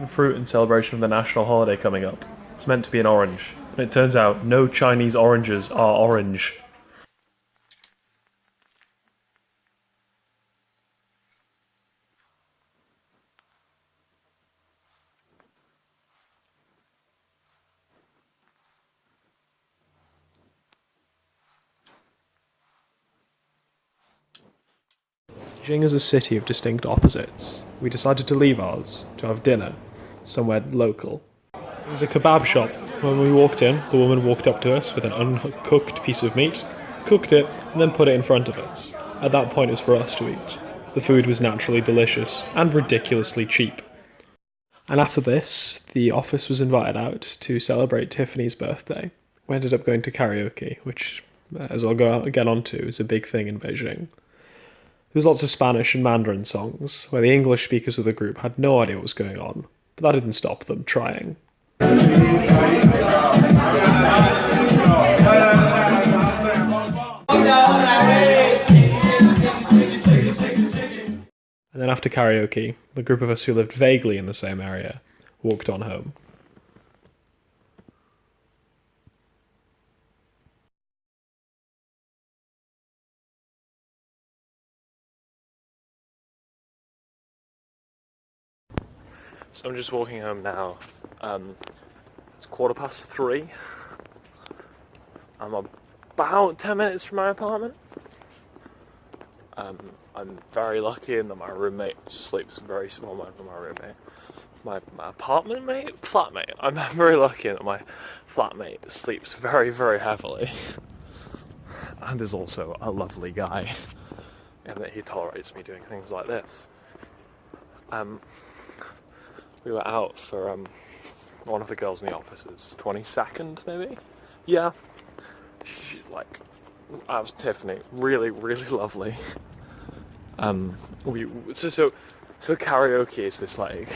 fruit in celebration of the national holiday coming up. It's meant to be an orange, and it turns out no Chinese oranges are orange. Beijing is a city of distinct opposites. We decided to leave ours to have dinner somewhere local. It was a kebab shop. When we walked in, the woman walked up to us with an uncooked piece of meat, cooked it, and then put it in front of us. At that point, it was for us to eat. The food was naturally delicious and ridiculously cheap. And after this, the office was invited out to celebrate Tiffany's birthday. We ended up going to karaoke, which, as I'll get on to, is a big thing in Beijing. There was lots of Spanish and Mandarin songs, where the English speakers of the group had no idea what was going on, but that didn't stop them trying. And then after karaoke, the group of us who lived vaguely in the same area walked on home. So I'm just walking home now. It's 3:15. I'm about 10 minutes from my apartment. I'm very lucky in that my roommate sleeps very small. My roommate, my apartment mate, flatmate. I'm very lucky in that my flatmate sleeps very, very heavily, and is also a lovely guy, and that he tolerates me doing things like this. We were out for one of the girls in the office's 22nd, maybe. Yeah, she like. That was Tiffany. Really, really lovely. So karaoke is this like.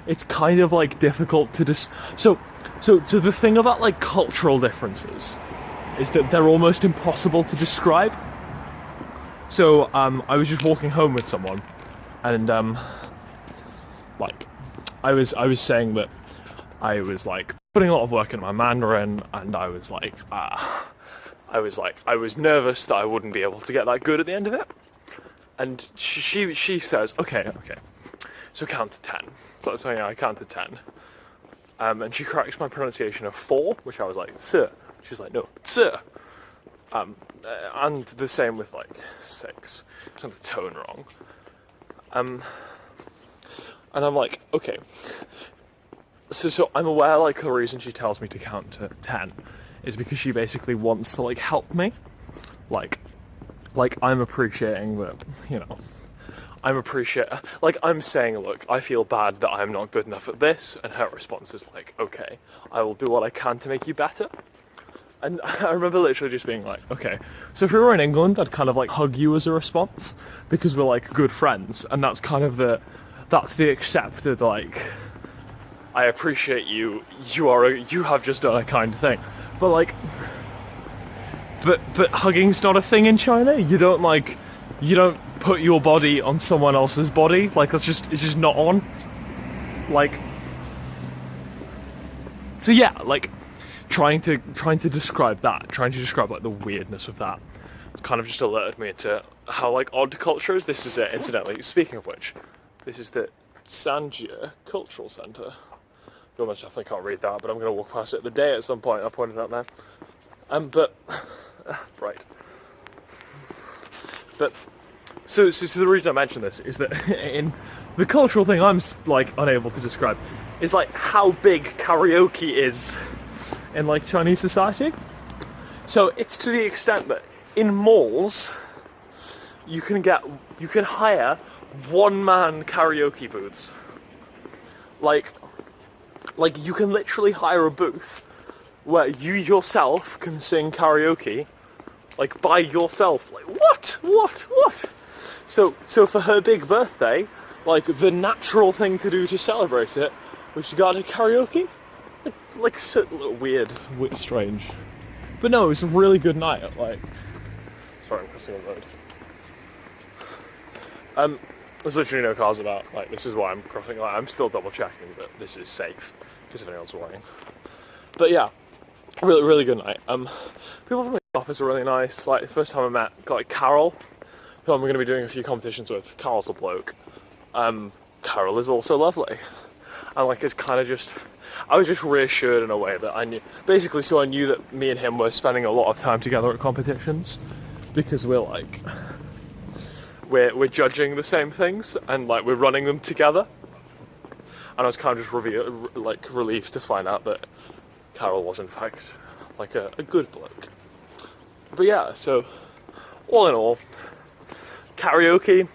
It's kind of like difficult to So the thing about like cultural differences is that they're almost impossible to describe. So I was just walking home with someone, and like I was saying that I was like putting a lot of work into my Mandarin, and I was nervous that I wouldn't be able to get that good at the end of it. And she says, okay, so count to 10. So yeah, I counted 10. And she corrects my pronunciation of 4, which I was like, sir. She's like, no, sir. And the same with like 6. It's got the tone wrong. And I'm like, okay. So I'm aware like the reason she tells me to count to 10 is because she basically wants to like help me. Like I'm appreciating that, you know, I'm saying, look, I feel bad that I'm not good enough at this, and her response is like, okay, I will do what I can to make you better. And I remember literally just being like, okay, so if we were in England, I'd kind of like hug you as a response, because we're like good friends, and that's kind of that's the accepted, like, I appreciate you, you have just done a kind thing. But like, but hugging's not a thing in China. You don't put your body on someone else's body. Like, it's just not on. Like, so yeah, like, trying to describe like the weirdness of that, it's kind of just alerted me to how like odd culture is. This is it, incidentally. Speaking of which, this is the Sanjia Cultural Centre. You almost definitely can't read that, but I'm going to walk past it the day at some point. I pointed out there. But right. But so the reason I mention this is that in the cultural thing I'm like unable to describe is like how big karaoke is in like Chinese society. So it's to the extent that in malls you can hire one-man karaoke booths. Like you can literally hire a booth where you yourself can sing karaoke, like by yourself. Like what? So for her big birthday, like the natural thing to do to celebrate it was to go to karaoke. Like so weird, strange. But no, it was a really good night. Like, sorry, I'm crossing the road. there's literally no cars about. Like, this is why I'm crossing. Like, I'm still double checking that this is safe, because if anyone's worrying. But yeah, really, really good night. People from the office are really nice. Like, the first time I met, like, Carol, who I'm going to be doing a few competitions with. Carol's a bloke. Carol is also lovely. And, like, it's kind of just, I was just reassured in a way that I knew, basically, so I knew that me and him were spending a lot of time together at competitions, because we're, like, we're judging the same things, and, like, we're running them together. And I was kind of just relieved to find out that Carol was, in fact, like, a good bloke. But yeah, so, all in all, karaoke,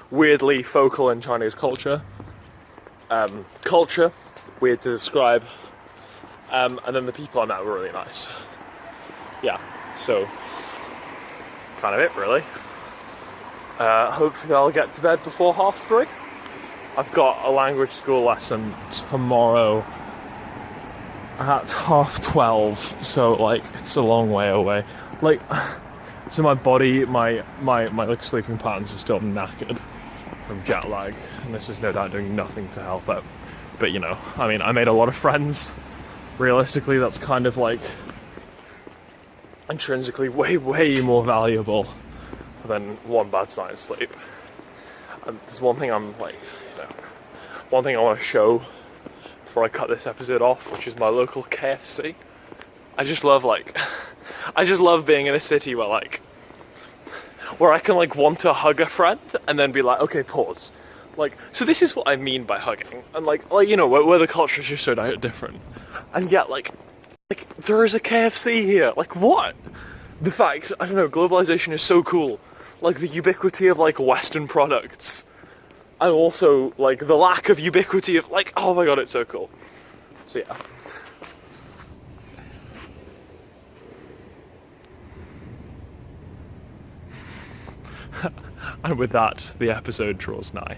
weirdly focal in Chinese culture. Culture, weird to describe. And then the people I met were really nice. Yeah, so, kind of it, really. Hopefully I'll get to bed before 3:30. I've got a language school lesson tomorrow at 12:30, so, like, it's a long way away. Like, so my body, my like, sleeping patterns are still knackered from jet lag, and this is no doubt doing nothing to help it. But, you know, I mean, I made a lot of friends. Realistically, that's kind of, like, intrinsically way more valuable than one bad night's sleep. And there's one thing I'm, like, you know, one thing I want to show before I cut this episode off, which is my local KFC. I just love, like, I just love being in a city where, like, where I can, like, want to hug a friend and then be like, okay, pause. Like, so this is what I mean by hugging. And, like, you know, where the culture is just so different. And yet, like, there is a KFC here. Like, what? The fact, I don't know, globalization is so cool. Like, the ubiquity of, like, Western products. And also, like, the lack of ubiquity of, like, oh my god, it's so cool. So, yeah. And with that, the episode draws nigh.